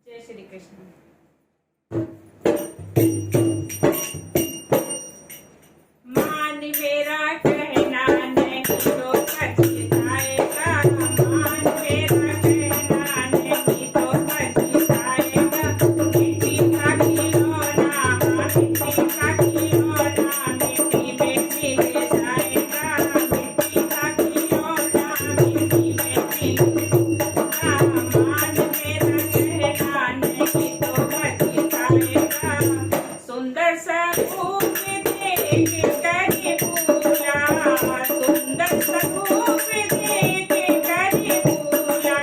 जय श्री कृष्ण। मान मेरा कहना नहीं तो पछताएगा, मान मेरा कहना नहीं तो पछताएगा। मिट्टी का खिलौना, मिट्टी का खिलौना मिट्टी में मिल जाएगा, मिट्टी का खिलौना मिट्टी में मिल जाएगा। मान मेरा कहना नहीं तो पछताएगा। सुंदर सा रूप देख कर भूला, सुंदर सा रूप देख कर भूला,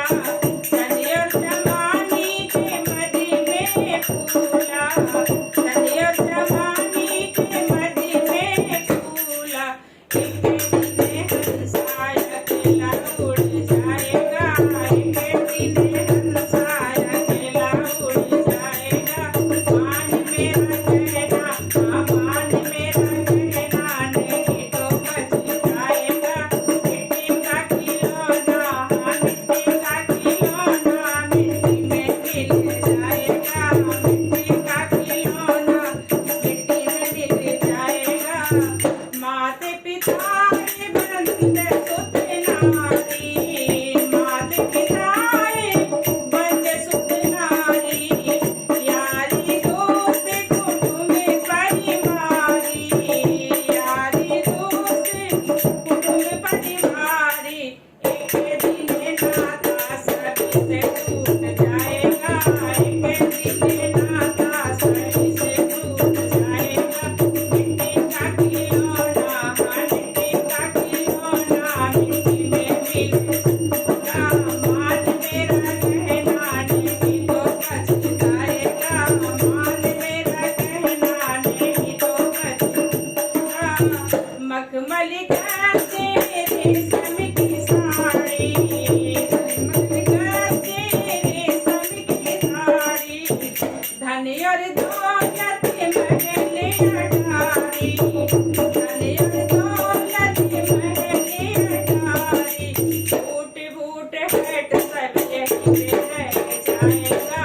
सदैव जवानी के मद में फूला, सदैव जवानी के मद में फूला। एक दिन हंसा अकेला उड़ जाएगा, एक दिन हंसा अकेला उड़ जाएगा। मान मेरा कहना, मान मेरा कहना नहीं तो पछताएगा। मिट्टी का खिलौना, मिट्टी का खिलौना मिट्टी में मिल जाएगा, मिट्टी का खिलौना मिट्टी में मिल जाएगा। माते पिता बंद सुत नारी, माते पिता बंद सुत नारी, यारी दोस्त कुटुंब परिवारी, यारी दोस्त कुटुंब परिवारी। एक दिन नाता सभी से टूट जाएगा, एक दिन नाता सभी से टूट जाएगा। मिट्टी का खिलौना, मिट्टी का खिलौना मिट्टी में मिल जाएगा। मान मेरा कहना नहीं तो पछताएगा, मान मेरा कहना नहीं तो पछताएगा। मखमली गद्दे रेशम की साड़ी, मखमली गद्दे रेशम की साड़ी, धन और दौलत महल अटारी, धन और दौलत महल अटारी। बूट बूट हट सब यहीं पे रह जाएगा।